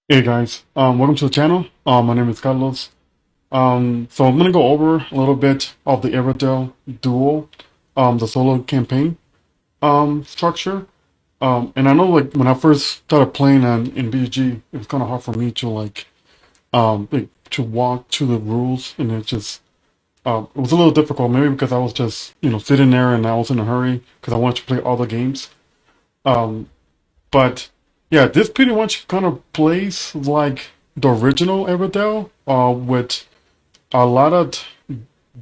Hey guys, welcome to the channel. My name is Carlos. So I'm gonna go over a little bit of the Everdell Duo, the solo campaign structure. And I know like when I first started playing in BG, it was kind of hard for me to to walk to the rules, and it was a little difficult. Maybe because I was just sitting there and I was in a hurry because I wanted to play all the games. Um, But yeah, this pretty much kind of plays like the original Everdell, with a lot of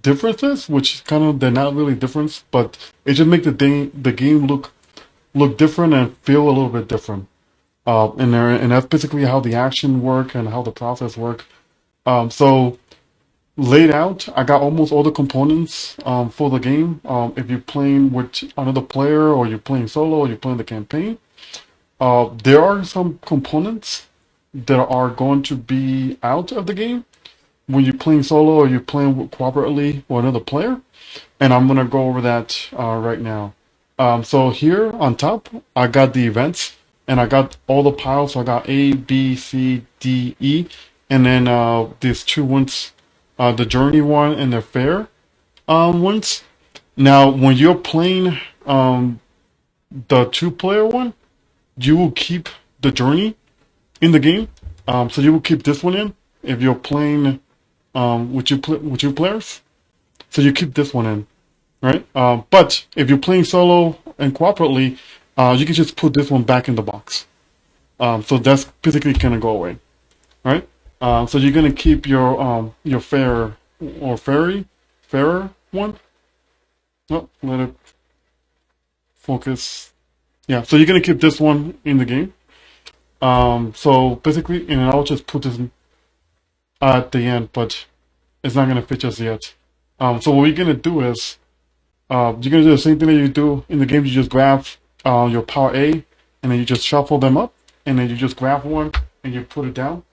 differences, which kind of they're not really difference, but it just makes the game look different and feel a little bit different. And that's basically how the action work and how the process work. So laid out, I got almost all the components for the game. If you're playing with another player, or you're playing solo, or you're playing the campaign. There are some components that are going to be out of the game when you're playing solo or you're playing cooperatively with another player, and I'm gonna go over that right now. So here on top, I got the events, and I got all the piles. So I got A, B, C, D, E, and then these two ones, the journey one and the fair ones. Now, when you're playing the two-player one, you will keep the journey in the game. So you will keep this one in if you're playing with two players. So you keep this one in, right? But if you're playing solo and cooperatively, you can just put this one back in the box. So that's basically gonna go away, right? So you're gonna keep your fair or fairer one. Oh, let it focus. Yeah, so you're gonna keep this one in the game. So basically, and I'll just put this at the end, but it's not gonna fit just yet. So what you're gonna do is you're gonna do the same thing that you do in the game. You just grab your power A, and then you just shuffle them up, and then you just grab one and you put it down.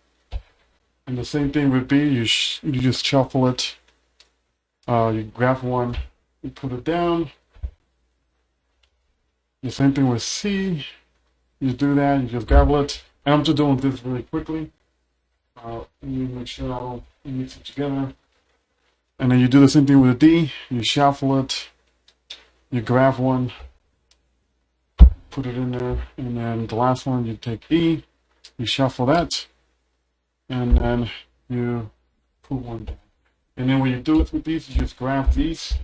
And the same thing would be you just shuffle it. You grab one, you put it down. The same thing with C. You do that. You just grab it. And I'm just doing this really quickly. Let me make sure I don't mix it together. And then you do the same thing with the D. You shuffle it. You grab one, put it in there, and then the last one you take E, you shuffle that, and then you put one down. And then when you do it with these, you just grab these,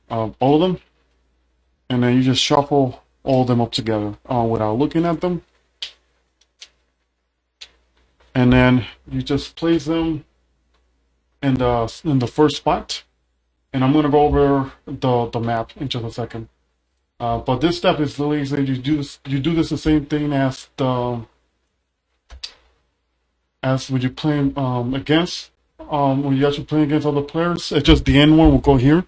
all of them, and then you just shuffle all of them up together without looking at them. And then you just place them in the first spot. And I'm gonna go over the map in just a second. But this step is really easy. You do this the same thing as when you're playing against when you actually playing against other players. It's just the end one will go here,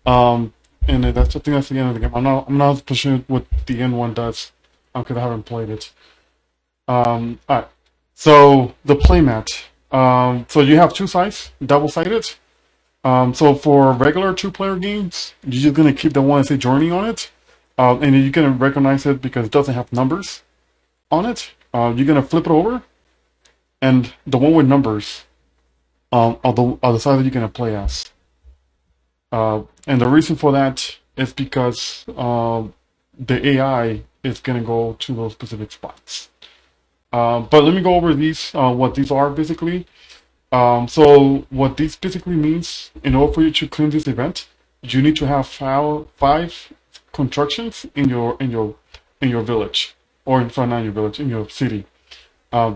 and that's I think that's the end of the game. I'm not pushing what the end one does because I haven't played it. All right, so the playmat. So you have two sides, double-sided. So for regular two-player games, you're just gonna keep the one that say journey on it, and you can recognize it because it doesn't have numbers on it. You're gonna flip it over, and the one with numbers are the side that you're gonna play as. And the reason for that is because the AI is gonna go to those specific spots. But let me go over these, what these are basically. So what this basically means, in order for you to claim this event, you need to have five constructions in your village, or in front of your village, in your city.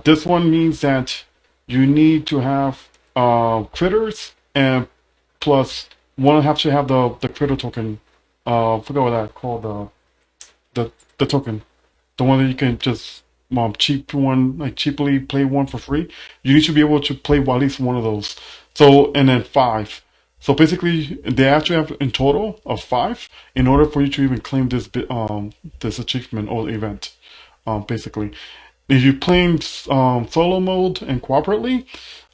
This one means that you need to have critters, and plus one have to have the critter token. I forgot what that called, the token, the one that you can just cheap one, like cheaply play one for free. You need to be able to play at least one of those. So, and then five. So basically, they actually have in total of five in order for you to even claim this achievement or event. Basically, if you're playing solo mode and cooperatively,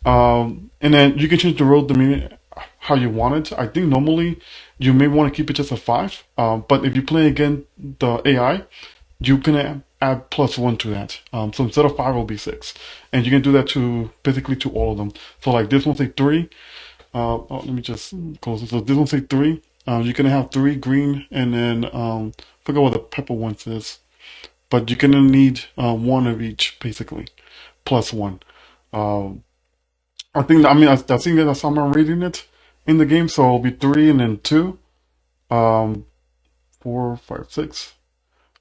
and then you can change the road the minute how you want it. I think normally you may want to keep it just a five, but if you play again the AI, you can add +1 to that. So instead of 5, it'll be 6. And you can do that to basically to all of them. So like this one say 3. Let me just close it. So this one say 3. You can have 3 green and then forget what the pepper one says. But you're gonna need 1 of each basically, +1. Um, I think that's how I'm reading it in the game. So it'll be 3 and then 2, um, 4, 5, 6.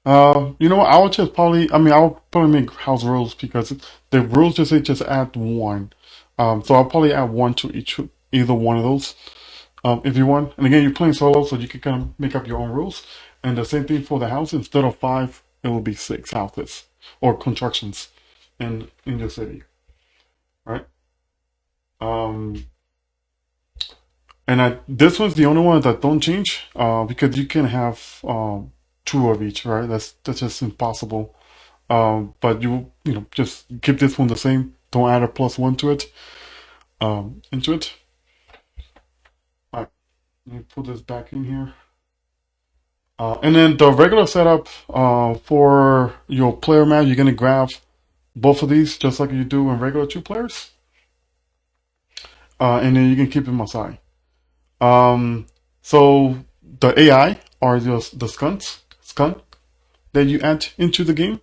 You know what? I would just probably, I'll probably make house rules because the rules just say just add 1. So I'll probably add 1 to either one of those, if you want. And again, you're playing solo, so you can kind of make up your own rules. And the same thing for the house. Instead of 5, it will be 6 houses or constructions in your city, right? Um, this one's the only one that don't change, because you can have 2 of each, right? That's just impossible. But you know just keep this one the same. Don't add a +1 to it. Into it. All right, let me put this back in here. And then the regular setup for your player map, you're gonna grab both of these just like you do in regular 2 players, and then you can keep them aside. Um, so the AI are the skunk that you add into the game.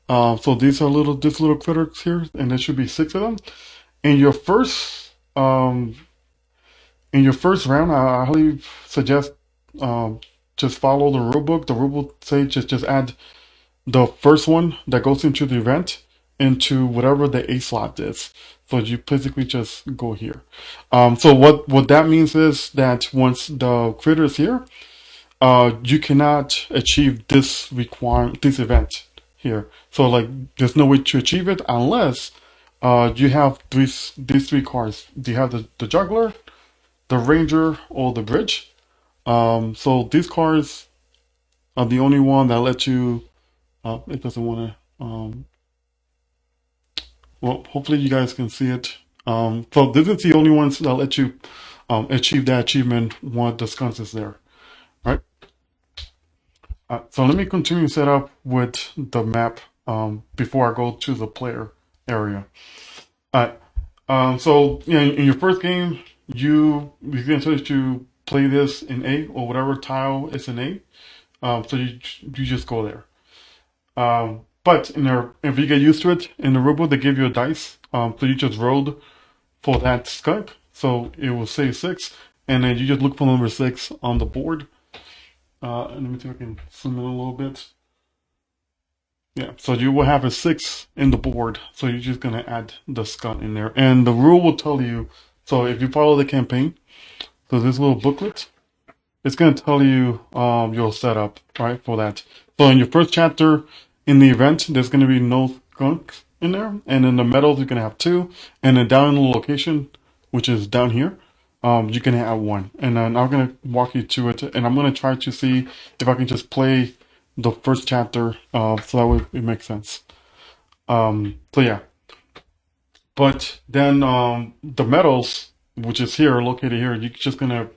So these are these little critters here, and there should be 6 of them. In your first um, in your first round, I highly suggest um, just follow the rule book. The rule book say just add the first one that goes into the event into whatever the A slot is. So you basically just go here. So what that means is that once the critter is here, you cannot achieve this event here. So like there's no way to achieve it unless you have these 3 cards. Do you have the juggler, the ranger, or the bridge? So these cards are the only one that let you. It doesn't want to. Well, hopefully you guys can see it. So this is the only ones that let you achieve that achievement once the skunks is there, right? So let me continue set up with the map before I go to the player area. Alright, so you know, in your first game, you can tell you to play this in A or whatever tile is in A. So you just go there. But if you get used to it, in the rulebook they give you a dice. So you just rolled for that skunk. So it will say 6, and then you just look for number 6 on the board. And let me see if I can zoom in a little bit. Yeah, so you will have a 6 in the board. So you're just gonna add the skunk in there, and the rule will tell you. So if you follow the campaign, so this little booklet, it's going to tell you your setup, right, for that. So in your first chapter, in the event, there's going to be no skunks in there. And in the medals, you're going to have 2. And then down in the location, which is down here, you can add 1. And then I'm going to walk you to it. And I'm going to try to see if I can just play the first chapter so that way it makes sense. So yeah. But then the medals, which is here, located here, you're just going to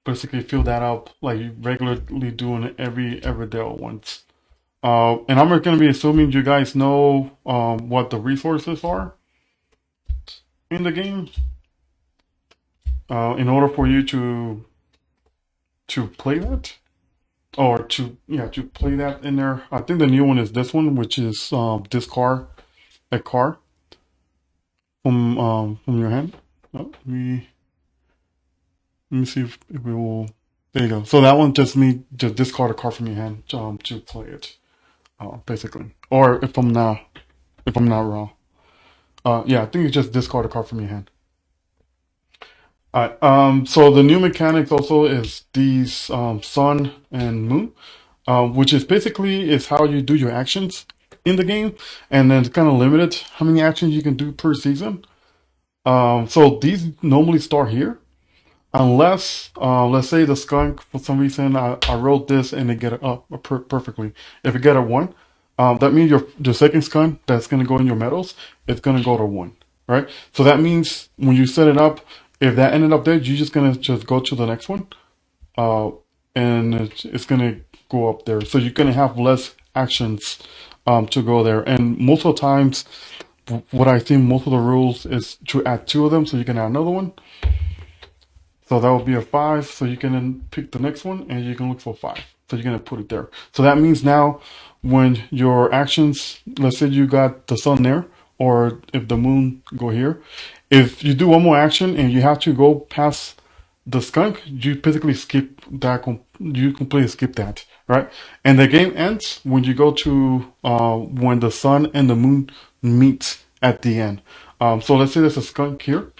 basically fill that up like you regularly do in every Everdell once. And I'm going to be assuming you guys know what the resources are in the game in order for you to play that or to play that in there. I think the new one is this one, which is discard a card from your hand. Let me see if it will. There you go. So that one just discard a card from your hand to play it, basically. Or if I'm not wrong, yeah, I think you just discard a card from your hand. Alright. So the new mechanics also is these sun and moon, which is basically is how you do your actions in the game, and then it's kind of limited how many actions you can do per season. So these normally start here. Unless, let's say the skunk, for some reason, I wrote this and they get it up perfectly. If you get a 1, that means the second skunk that's going to go in your medals, it's going to go to 1, right? So that means when you set it up, if that ended up there, you're just going to just go to the next one, uh, and it's going to go up there. So you're going to have less actions to go there. And most of the times, what I see most of the rules is to add two of them, so you can add another one. So that would be a 5. So you can then pick the next one and you can look for 5. So you're going to put it there. So that means now when your actions, let's say you got the sun there, or if the moon go here, if you do one more action and you have to go past the skunk, you basically skip that. You completely skip that, right? And the game ends when you go to when the sun and the moon meet at the end. So let's say there's a skunk here,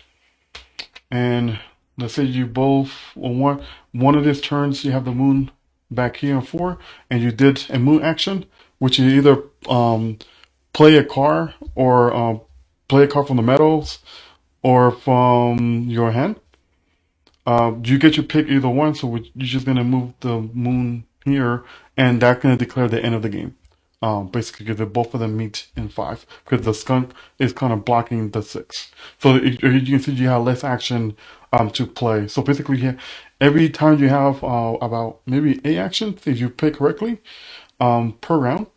and let's say you both on one of these turns you have the moon back here in 4, and you did a moon action, which you either play a car or play a card from the meadows or from your hand. You get to pick either one, so you're just gonna move the moon here, and that's gonna declare the end of the game. Basically, because both of them meet in 5, because the skunk is kind of blocking the 6. So you can see you have less action to play. So basically, yeah, every time you have about maybe 8 actions if you pick correctly per round,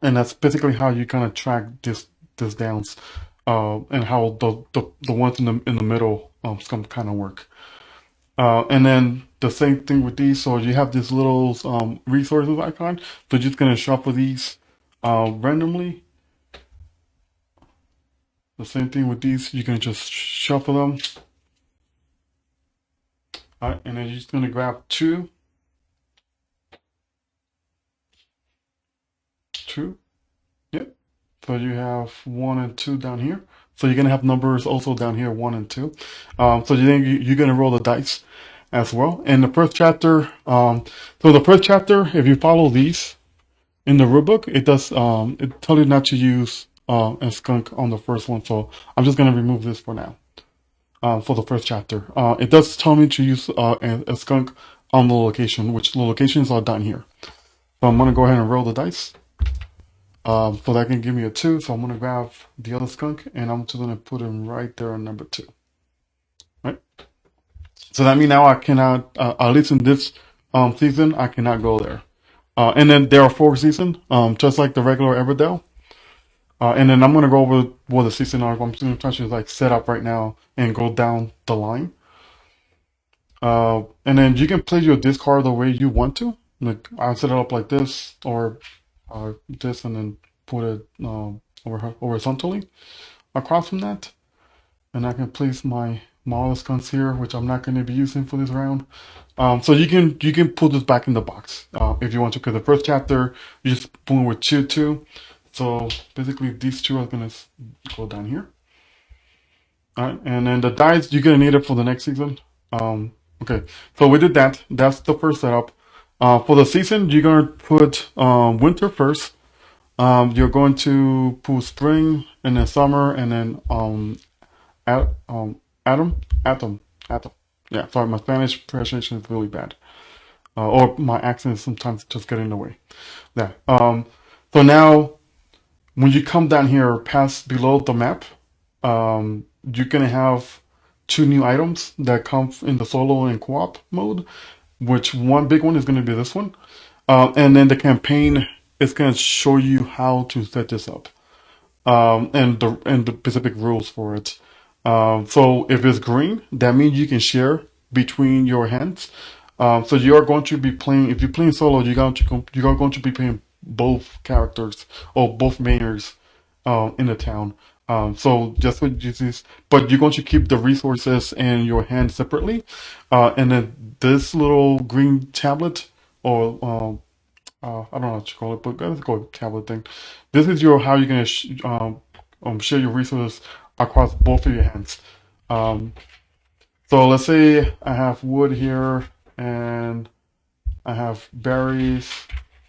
and that's basically how you kind of track this downs and how the ones in the middle skunk kind of work. And then the same thing with these. So you have this little resources icon. So you're just gonna shuffle these randomly. The same thing with these. You can just shuffle them. All right, and then you're just gonna grab two. Yep. So you have 1 and 2 down here. So you're gonna have numbers also down here, 1 and 2. So you're gonna roll the dice as well. And the first chapter, so the first chapter, if you follow these in the rulebook, it does it tells you not to use a skunk on the first one. So I'm just gonna remove this for now. For the first chapter, it does tell me to use a skunk on the location, which the locations are down here. So I'm gonna go ahead and roll the dice. So that can give me a 2. So I'm gonna grab the other skunk and I'm just gonna put him right there on number 2. Right. So that means now I cannot, at least in this season, I cannot go there. And then there are 4 seasons, just like the regular Everdell. And then I'm gonna go over what the season are. I'm just gonna try to like set up right now and go down the line. And then you can play your discard the way you want to. Like I'll set it up like this, or this, and then put it horizontally across from that. And I can place my other skunks here, which I'm not going to be using for this round. So you can put this back in the box if you want to, because the first chapter you just boom with 2. So basically these 2 are going to go down here. All right, and then the dice you're going to need it for the next season. Okay, so we did that. That's the first setup. For the season, you're going to put winter first. You're going to put spring, and then summer, and then atom. Yeah, sorry, my Spanish pronunciation is really bad. Or my accent is sometimes just getting in the way. Yeah. So now, when you come down here, past below the map, you're gonna have 2 new items that come in the solo and co-op mode. Which one big one is gonna be this one, and then the campaign is gonna show you how to set this up. And the specific rules for it. So if it's green, that means you can share between your hands. So you are going to be playing. If you're playing solo, you are going to be playing both characters or both mayors in the town. So just what this is, but you're going to keep the resources in your hand separately. And then this little green tablet or I don't know what you call it, but let's go with tablet thing. This is your how you're gonna share your resources across both of your hands. Um, so let's say I have wood here, and I have berries,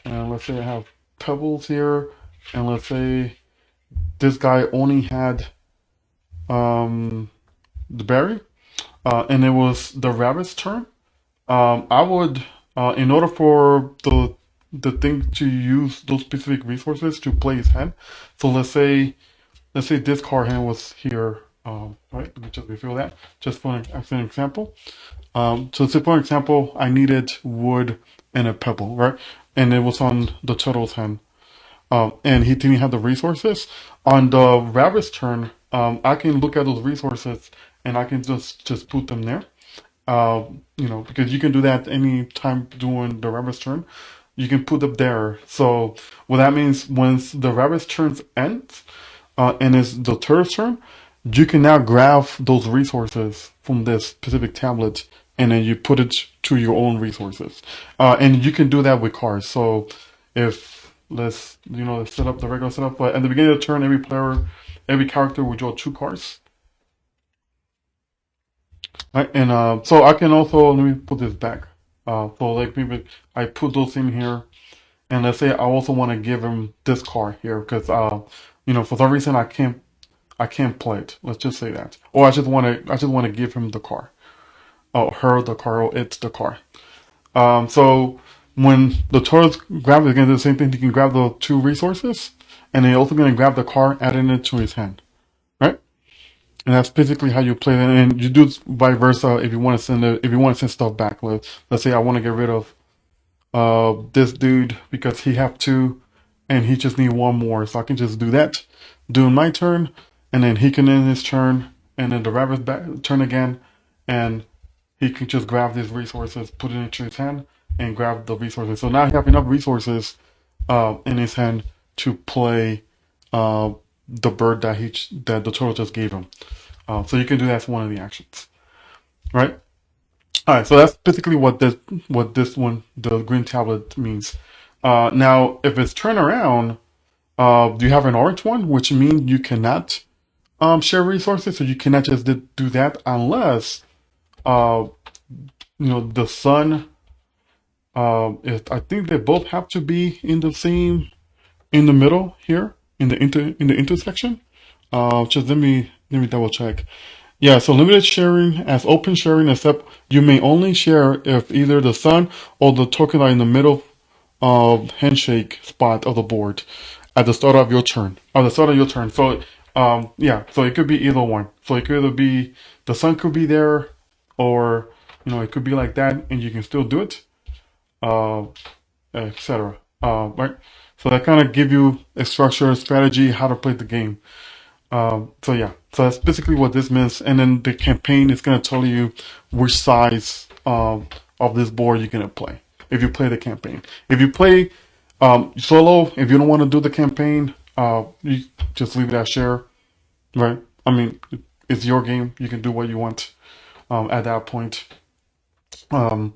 and let's say I have pebbles here, and let's say this guy only had the berry, and it was the rabbit's turn. I would, in order for the thing to use those specific resources to play his hand. So let's say this card hand was here. Right, let me just refill that just for an example. So say for example, I needed wood and a pebble, right? and it was on the turtle's hand. And he didn't have the resources. On the rabbit's turn, I can look at those resources and I can just put them there. Because you can do that any time during the rabbit's turn. You can put them there. So what that means, once the rabbit's turn ends, and it's the turtle's turn, you can now grab those resources from this specific tablet and then you put it to your own resources. And you can do that with cards. So if let's set up the regular setup, but at the beginning of the turn, every character will draw two cards. Right? And so I can also, let me put this back. So like maybe I put those in here, and let's say I also want to give him this card here because for some reason I can't play it. Let's just say that, or I just want to give him the card, or her the card, or it's the card. So when the turtles grab it, again, do the same thing. He can grab the two resources, and then also going to grab the card, adding it to his hand, right? And that's basically how you play it. And you do vice versa if you want to send stuff back. Let's say I want to get rid of this dude because he have two, and he just need one more. So I can just do that, doing my turn, and then he can end his turn, and then the rabbit's back turn again, and he can just grab these resources, put it into his hand, and grab the resources. So now he have enough resources in his hand to play the bird that the turtle just gave him. So you can do that as one of the actions, right? All right, so that's basically what this one, the green tablet, means. Now, if it's turn around, you have an orange one, which means you cannot share resources, so you cannot just do that unless uh, the sun. I think they both have to be in the middle here in the intersection. Just let me double check. Yeah, so limited sharing as open sharing, except you may only share if either the sun or the token are in the middle handshake spot of the board at the start of your turn. At the start of your turn. So yeah, so it could be either one. So it could either be the sun could be there, or it could be like that, and you can still do it, uh, etc. Right. So that kind of give you a structure, strategy, how to play the game. So yeah, so that's basically what this means. And then the campaign is going to tell you which size of this board you're going to play if you play the campaign. If you play solo, if you don't want to do the campaign, you just leave it as share, right? I mean, it's your game. You can do what you want at that point. Um,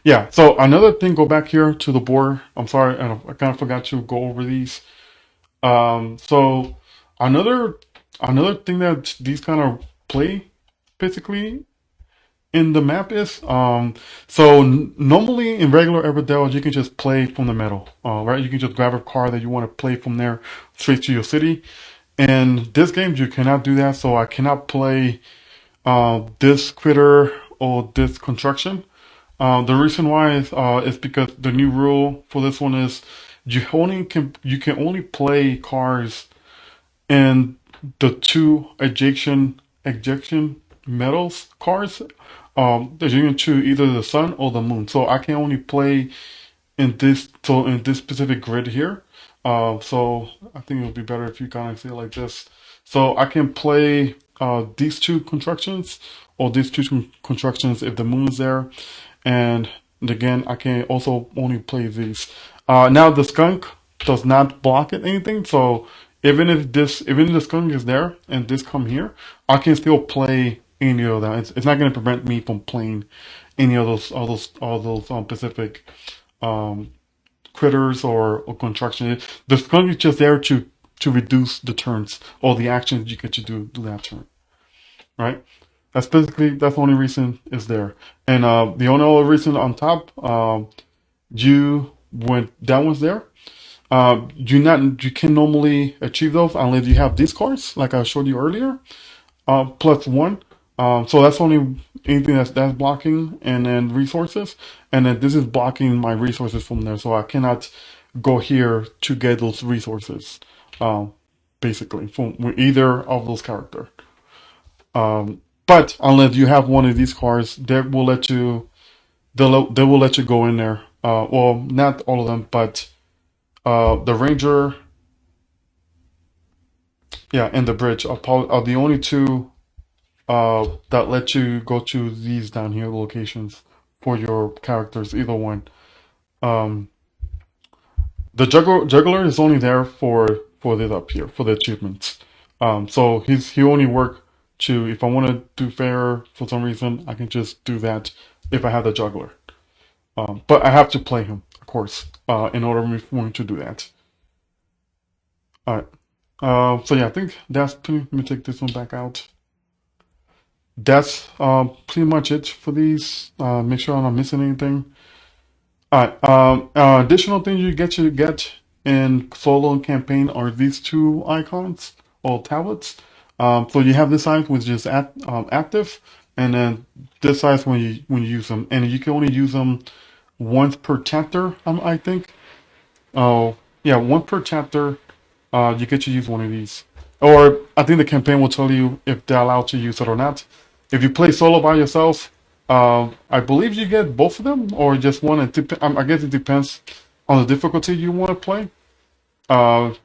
yeah, so another thing, go back here to the board. I'm sorry, I kind of forgot to go over these. So another another thing that these kind of play basically in the map is normally in regular Everdell you can just play from the middle, right? You can just grab a card that you want to play from there straight to your city. And this game you cannot do that, so I cannot play this critter or this construction. The reason why is because the new rule for this one is you can only play cards and the two ejection metals cards, that you can choose either the sun or the moon. So I can only play in this specific grid here. So I think it would be better if you kind of see it like this. So I can play these two constructions or these two constructions if the moon's there, and again I can also only play these. Now the skunk does not block it anything, so even if the skunk is there and this come here, I can still play any of that. It's not going to prevent me from playing any of those all those specific um, critters or construction. The skunk is just there to reduce the turns or the actions you get to do that turn, right? That's the only reason it's there. And the only other reason on top, you when that one's there, you can normally achieve those unless you have these cards, like I showed you earlier, plus one. So that's only anything that's blocking, and then resources, and then this is blocking my resources from there, so I cannot go here to get those resources. Um, Basically from either of those characters. But unless you have one of these cards, they will let you go in there Well, not all of them, but the Ranger, yeah, and the Bridge are the only two that let you go to these down here locations for your characters, either one. Um, the Juggler is only there for this up here for the achievements. So he only work to if I want to do fair for some reason I can just do that if I have the Juggler. But I have to play him, of course, in order for me to do that. All right. So yeah, I think that's pretty. Let me take this one back out. That's pretty much it for these. Make sure I'm not missing anything. Alright, additional things you get in solo and campaign are these two icons or tablets. So you have this side which is active, and then this side when you use them, and you can only use them once per chapter. I think. Oh yeah, one per chapter. You get to use one of these, or I think the campaign will tell you if they're allowed to use it or not. If you play solo by yourself, I believe you get both of them or just one. I guess it depends on the difficulty you want to play.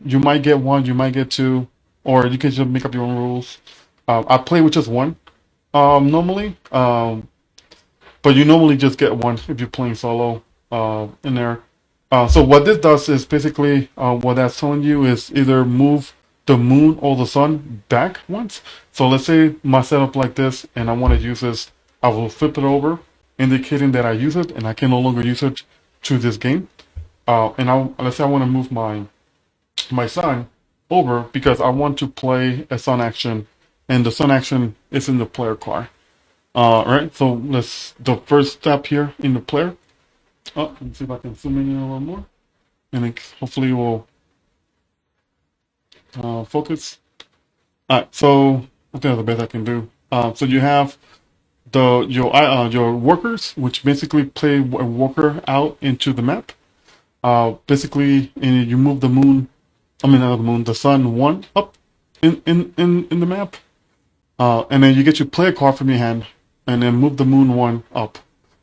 You might get one, you might get two, or you can just make up your own rules. I play with just one normally, but you normally just get one if you're playing solo in there. So what this does is basically what that's telling you is either move the moon or the sun back once. So let's say my setup like this, and I want to use this. I will flip it over, indicating that I use it, and I can no longer use it to this game. Let's say I want to move my sun over because I want to play a sun action, and the sun action is in the player car. Right, so the first step here in the player. Oh, let me see if I can zoom in a little more, and hopefully it will focus. Alright, so I think that's the best I can do. So you have your workers, which basically play a worker out into the map. Basically, and you move the moon. I mean, not the moon, the sun one up in the map. And then you get your player card from your hand, and then move the moon one up.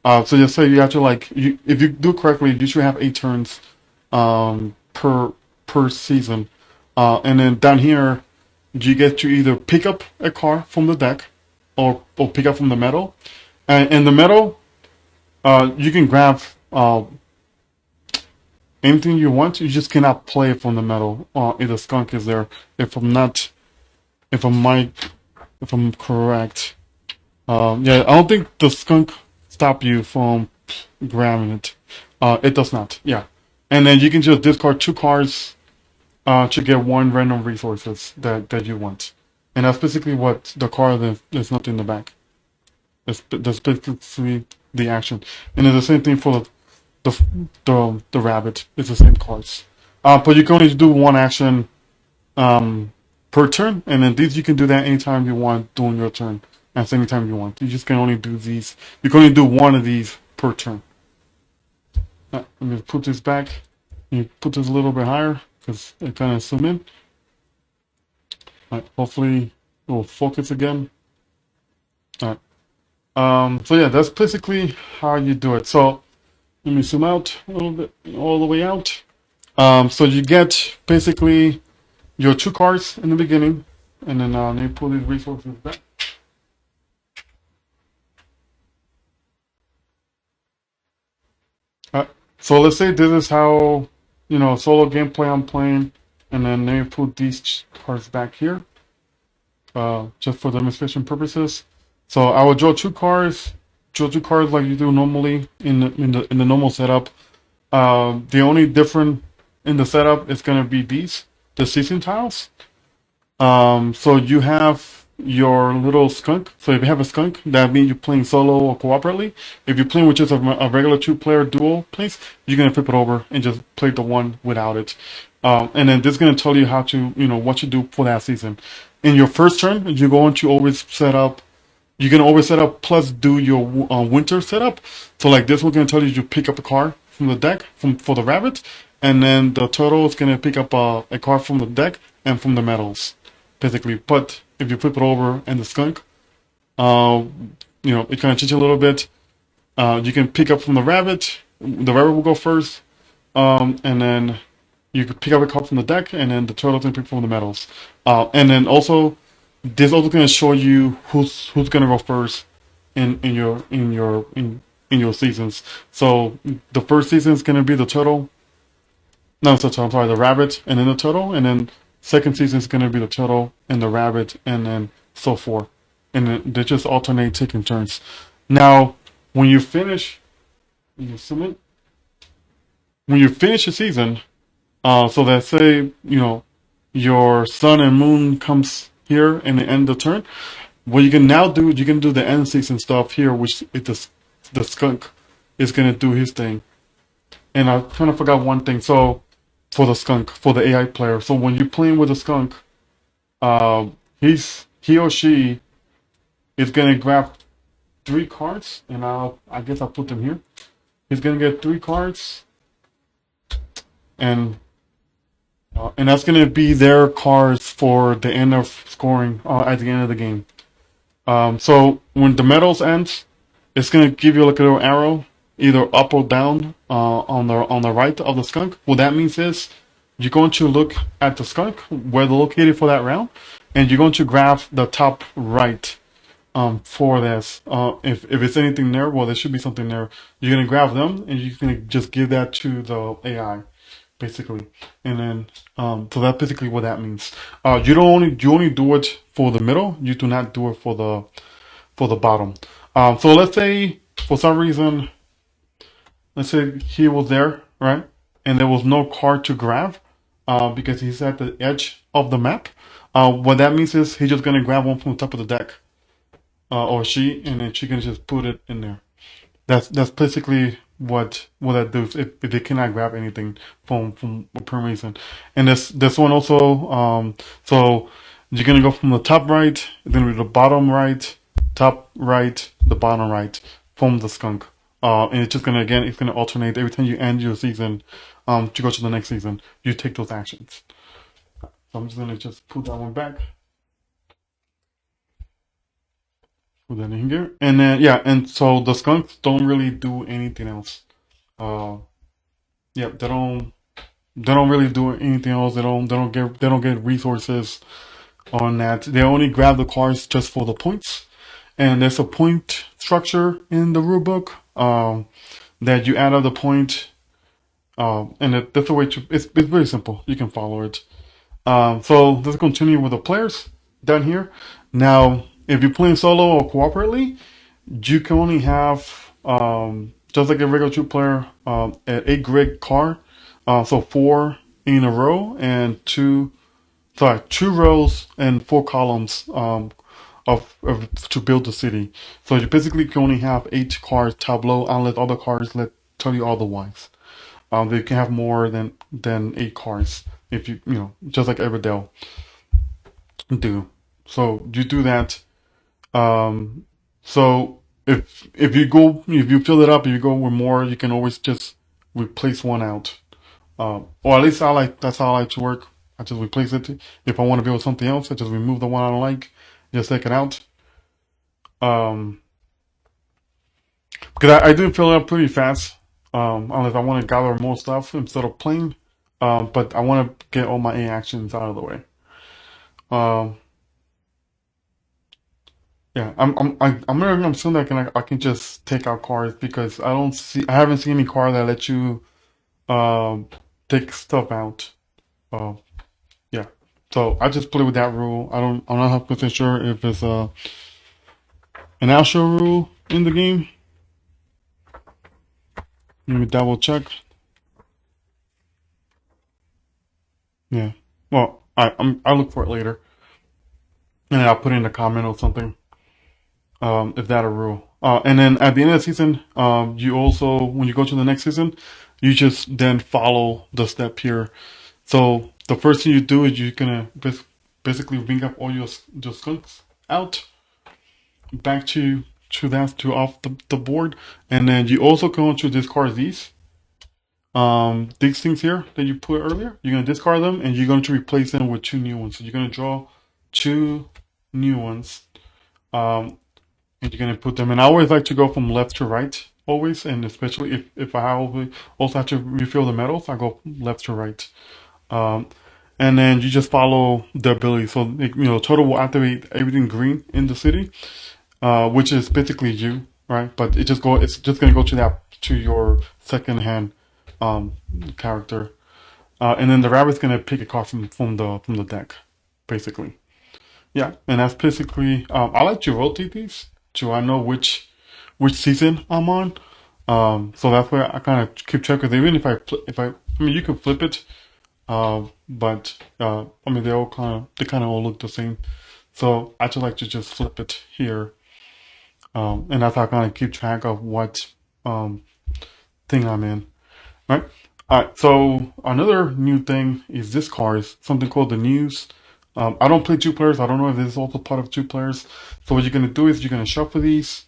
So just say you have to if you do correctly, you should have 8 turns per season. And then down here, you get to either pick up a card from the deck, or pick up from the metal. And in the metal, you can grab anything you want. You just cannot play it from the metal. If the skunk is there, if I'm not, if I'm correct. Yeah, I don't think the skunk stop you from grabbing it. It does not. Yeah, and then you can just discard 2 cards to get 1 random resources that you want, and that's basically what the card is. There's nothing in the back. That's basically the action, and it's the same thing for the the rabbit. It's the same cards. But you can only do one action per turn, and then these you can do that anytime you want during your turn, and anytime you want. You just can only do these. You can only do one of these per turn. Let me put this back. You put this a little bit higher because it kind of zoom in. Hopefully it will focus again. Alright. So yeah, that's basically how you do it. So let me zoom out a little bit, all the way out. So you get basically your 2 cards in the beginning, and then let me pull these resources back. So let's say this is how solo gameplay I'm playing, and then let me put these cards back here, just for demonstration purposes. So I will draw 2 cards, like you do normally in the normal setup. The only different in the setup is gonna be the season tiles. So you have your little skunk. So if you have a skunk, that means you're playing solo or cooperatively. If you're playing with just a regular 2-player duo place, you're gonna flip it over and just play the one without it. And then this is gonna tell you how to, what to do for that season. In your first turn, you're going to always set up. You can always set up plus do your winter setup. So like this, we're gonna tell you to pick up a card from the deck for the rabbit, and then the turtle is gonna pick up a card from the deck and from the metals, basically. But if you flip it over and the skunk, it kind of changes a little bit. You can pick up from the rabbit, the rabbit will go first, and then you could pick up a card from the deck, and then the turtle's gonna pick from the metals. And then also, this also gonna show you who's gonna go first in your seasons. So the first season is gonna be the turtle. No, it's the turtle. I'm sorry, the rabbit, and then the turtle, and then second season is gonna be the turtle and the rabbit, and then so forth. And then they just alternate taking turns. Now, when you finish, you submit. When you finish a season, so that say, your sun and moon comes here in the end of the turn. What you can now do, you can do the end season stuff here, which is the skunk is gonna do his thing. And I kind of forgot one thing. So for the skunk, for the AI player, so when you're playing with the skunk, he or she is gonna grab 3 cards, and I guess I'll put them here. He's gonna get 3 cards, and and that's gonna be their cards for the end of scoring at the end of the game. So when the medals ends, it's gonna give you like a little arrow, either up or down on the right of the skunk. What that means is you're going to look at the skunk where they're located for that round, and you're going to grab the top right for this. If it's anything there, well, there should be something there. You're gonna grab them, and you're gonna just give that to the AI, basically. And then, so that's basically what that means. You only do it for the middle. You do not do it for the bottom. So let's say for some reason, let's say he was there, right, and there was no card to grab, because he's at the edge of the map. What that means is he's just gonna grab one from the top of the deck, or she, and then she can just put it in there. That's basically what that does if they cannot grab anything from per reason. And this one also, so you're gonna go from the top right, then to the bottom right, top right, the bottom right from the skunk. And it's just gonna again, it's gonna alternate every time you end your season, to go to the next season. You take those actions. So I'm just gonna just put that one back. Put that in here, and then yeah, and so the skunks don't really do anything else. Uh, yeah, they don't really do anything else. They don't get resources on that. They only grab the cards just for the points, and there's a point structure in the rule book, that you add up the point, that's the way to. It's very simple. You can follow it. So let's continue with the players down here. Now, if you're playing solo or cooperatively, you can only have, just like a regular 2 player, an 8 grid card. So 4 in a row and 2 rows and 4 columns, of to build the city. So you basically can only have 8 cards tableau unless other cards tell you otherwise. They can have more than 8 cards if just like Everdell do. So you do that. So if you fill it up, if you go with more, you can always just replace one out. Or at least that's how I like to work. I just replace it. If I want to build something else, I just remove the one I don't like, just take it out. Because I do fill it up pretty fast. Unless I want to gather more stuff instead of playing. But I want to get all my A actions out of the way. Um, yeah, I'm assuming that I can just take out cards because I haven't seen any card that lets you um take stuff out. Uh, yeah, so I just play with that rule. I'm not 100% sure if it's an actual rule in the game. Let me double check. Yeah, well, I'll look for it later, and then I'll put in a comment or something. If that a rule. And then at the end of the season, you also, when you go to the next season, you just then follow the step here. So the first thing you do is you're gonna basically bring up all your skunks out back to off the board, and then you also going to discard these things here that you put earlier. You're gonna discard them, and you're going to replace them with 2 new ones. So you're gonna draw 2 new ones. And you're gonna put them. And I always like to go from left to right always, and especially if I also have to refill the medals, I go left to right. Um, and then you just follow the ability. So Total will activate everything green in the city, which is basically you, right? But it's just gonna go to your second hand um, character, and then the rabbit's gonna pick a card from the deck, basically. Yeah, and that's basically. I like to rotate these, so I know which season I'm on. So that's where I kind of keep track of. Even I mean, you can flip it, but I mean, they kind of all look the same. So I just like to just flip it here, and that's how I kind of keep track of what um thing I'm in. Right. All right. So another new thing is this card is something called the news. I don't play two players. I don't know if this is also part of two players. So what you're gonna do is you're gonna shuffle these.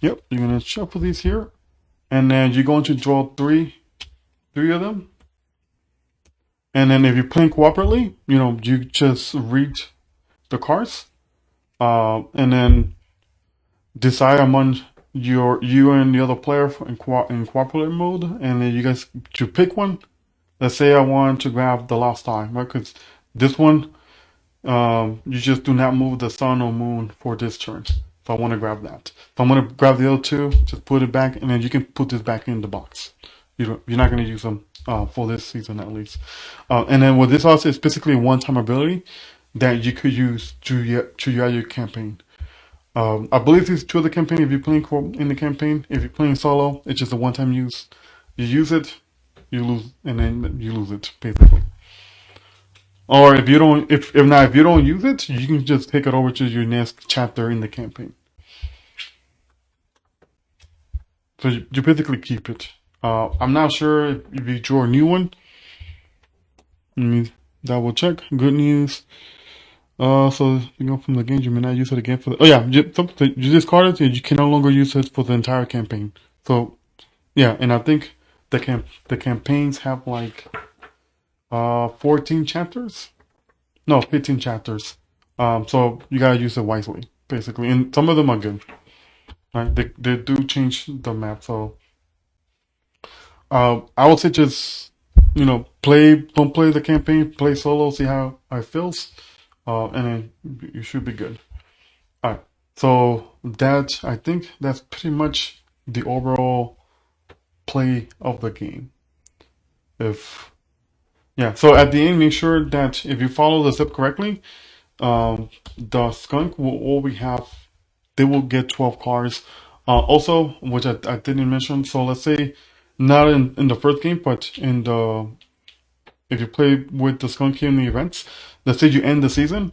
Yep, you're gonna shuffle these here, and then you're going to draw three of them. And then if you're playing cooperatively, you just read the cards, and then decide among you and the other player in cooperative mode, and then you guys to pick one. Let's say I want to grab the last time, right? Because this one, you just do not move the sun or moon for this turn. So I want to grab that. So I'm going to grab the other two, just put it back, and then you can put this back in the box. You're not going to use them for this season at least. And then what this also is basically a one-time ability that you could use to your campaign. I believe these two of the campaign. If you're playing in the campaign, if you're playing solo, it's just a one-time use. You use it, you lose, and then you lose it basically. Or if you don't use it, you can just take it over to your next chapter in the campaign. So you basically keep it. I'm not sure if you draw a new one. Let me double check. Good news. So you go from the game, you may not use it again for the. Oh yeah, you discard it, and you can no longer use it for the entire campaign. So yeah, and I think the campaigns have like 14 chapters. No, 15 chapters. So you gotta use it wisely, basically, and some of them are good. Right? They do change the map, so I would say just don't play the campaign, play solo, see how it feels, and then you should be good. All right. So I think that's pretty much the overall play of the game. If Yeah, so at the end, make sure that if you follow the step correctly, the skunk will always have, they will get 12 cards. Also, which I didn't mention, so let's say not in the first game, but if you play with the skunk here in the events, let's say you end the season,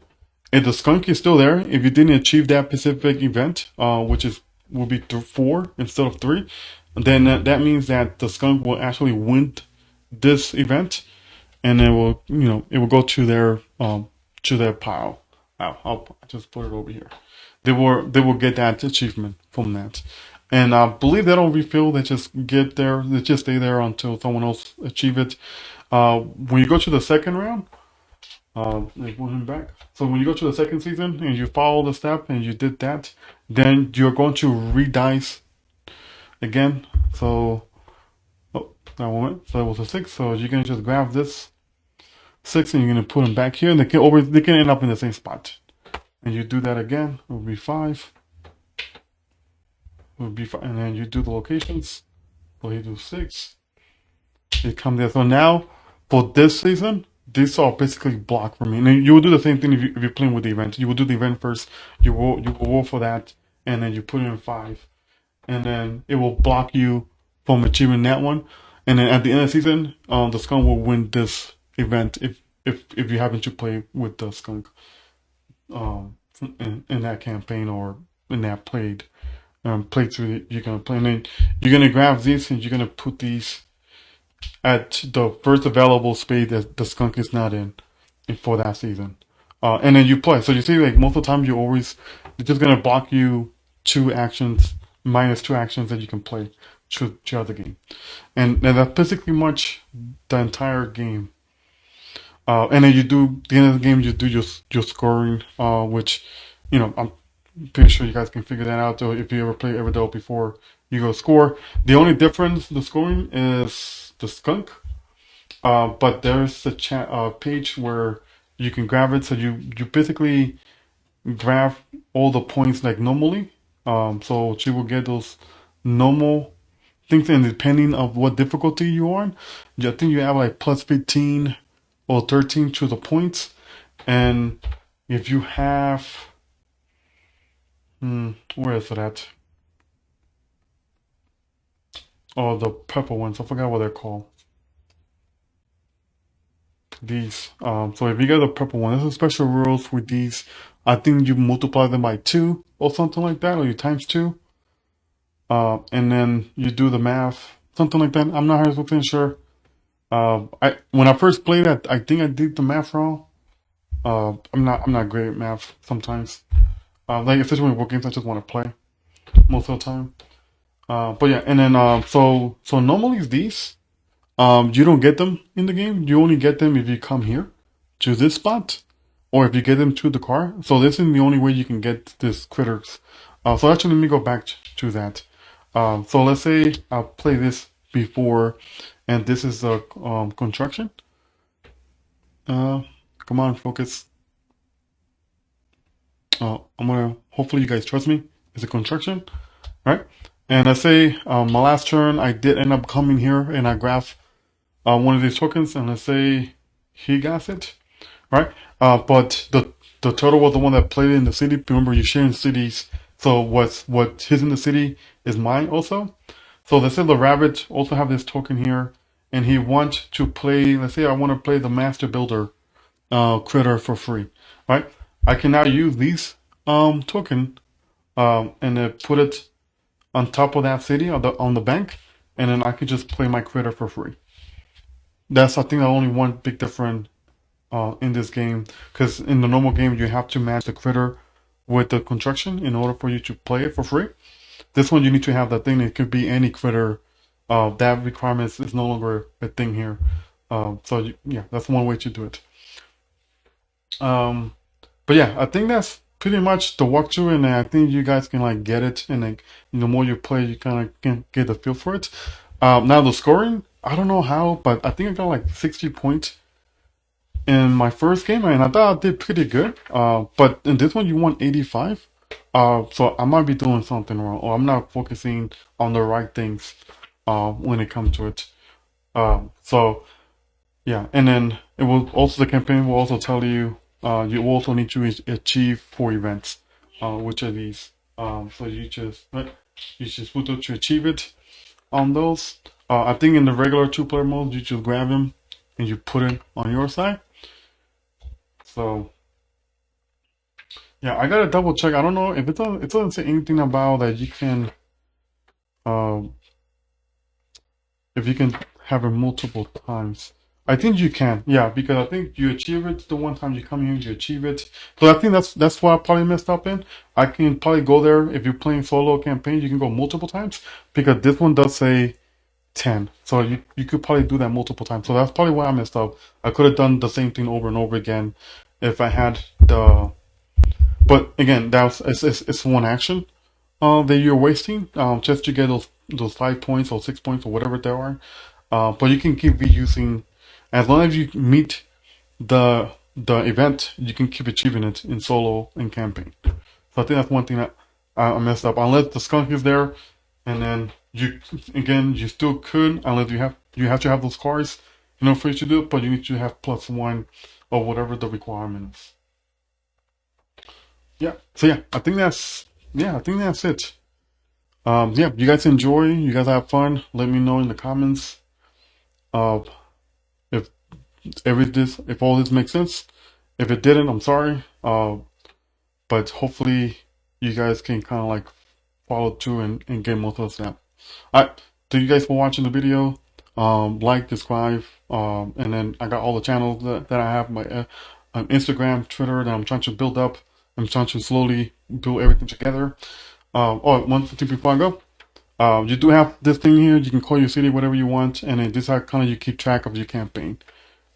if the skunk is still there, if you didn't achieve that specific event, will be 4 instead of 3, then that means that the skunk will actually win this event, and it will go to their pile. I'll just put it over here. They will get that achievement from that, and I believe they don't refill. They just get there. They just stay there until someone else achieve it. When you go to the second round, they put him back. So when you go to the second season and you follow the step and you did that, then you're going to re-dice again. So that moment. So it was a 6. So you can just grab this 6 and you're gonna put them back here. And they can end up in the same spot. And you do that again. It will be 5. It will be 5, and then you do the locations. So you do 6. You come there. So now for this season, these are basically blocked for me. And then you will do the same thing if you're playing with the event. You will do the event first. You will roll for that, and then you put in 5, and then it will block you from achieving that one. And then at the end of the season, the skunk will win this event if you happen to play with the skunk in that campaign or in that playthrough that you're gonna play. And then you're gonna grab these and you're gonna put these at the first available space that the skunk is not in for that season. And then you play. So you see, like most of the time, they're just gonna block you 2 actions, minus 2 actions that you can play throughout the game, and that's basically much the entire game. And then you do the end of the game, you do your scoring, which pretty sure you guys can figure that out. So if you ever play Everdell before you go score, the only difference the scoring is the skunk. But there's a page where you can grab it. So you basically grab all the points like normally. So she will get those normal things, and depending of what difficulty you are on, I think you have like plus 15 or 13 to the points. And if you have, where is it at? Oh, the purple ones. I forgot what they're called. These. So if you get the purple one, there's a special rules with these. I think you multiply them by 2 or something like that, or you times 2. And then you do the math, something like that. I'm not 100% sure. I when I first played it, I think I did the math wrong. I'm not great at math sometimes. Like especially when games I just want to play most of the time. But yeah, and then so normally these you don't get them in the game. You only get them if you come here to this spot, or if you get them to the car. So this is the only way you can get these critters. So actually, let me go back to that. So let's say I play this before, and this is the construction. Come on, focus. I'm gonna. Hopefully, you guys trust me. It's a construction, right? And let's say my last turn, I did end up coming here, and I grabbed one of these tokens, and let's say he got it, right? But the turtle was the one that played in the city. Remember, you're sharing cities, so what is in the city is mine also. So let's say the rabbit also have this token here, and he wants to play. Let's say I want to play the master builder critter for free, right? I can now use these token and then put it on top of that city on the bank, and then I could just play my critter for free. That's I think the only one big difference in this game, because in the normal game you have to match the critter with the construction in order for you to play it for free. This one you need to have that thing. It could be any critter. That requirement is no longer a thing here. Yeah, that's one way to do it. Um, but yeah, I think that's pretty much the walkthrough, and I think you guys can like get it, and like the more you play, you kind of can get the feel for it. Now the scoring, I don't know how, but I think I got like 60 points in my first game, and I thought I did pretty good. But in this one, you want 85. So I might be doing something wrong, or I'm not focusing on the right things when it comes to it. So yeah, and then it will also the campaign will also tell you you also need to achieve 4 events, which are these. So you just put up to achieve it on those. I think in the regular 2-player mode, you just grab him and you put it on your side. So yeah, I gotta double check. I don't know if it doesn't say anything about that you can uh, if you can have it multiple times. I think you can, yeah, because I think you achieve it the one time you come here, you achieve it. So I think that's what I probably messed up in. I can probably go there if you're playing solo campaign, you can go multiple times because this one does say 10. So you could probably do that multiple times. So that's probably why I messed up. I could have done the same thing over and over again if I had the. But again, it's one action that you're wasting just to get those 5 points or 6 points or whatever there are. But you can keep reusing as long as you meet the event. You can keep achieving it in solo and campaign. So I think that's one thing that I messed up. Unless the skunk is there, and then you still could unless you have to have those cards for you to do it. But you need to have +1 or whatever the requirement is. Yeah. So I think that's it. Yeah, you guys enjoy, you guys have fun. Let me know in the comments if if all this makes sense. If it didn't, I'm sorry. But hopefully you guys can kind of like follow through and get most of the snap. Alright, thank you guys for watching the video. Like, subscribe, and then I got all the channels that I have, my Instagram, Twitter that I'm trying to build up. I'm trying to slowly build everything together. One thing before I go. You do have this thing here. You can call your city whatever you want, and then this is how kind of you keep track of your campaign.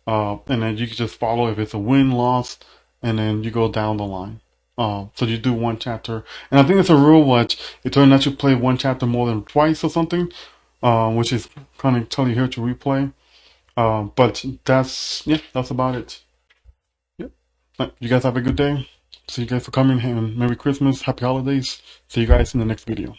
And then you can just follow if it's a win, loss, and then you go down the line. So you do one chapter, and I think it's a rule what it turned out you play one chapter more than twice or something, which is kind of telling you here to replay. But that's about it. Yep. You guys have a good day. See you guys for coming, and Merry Christmas, Happy Holidays. See you guys in the next video.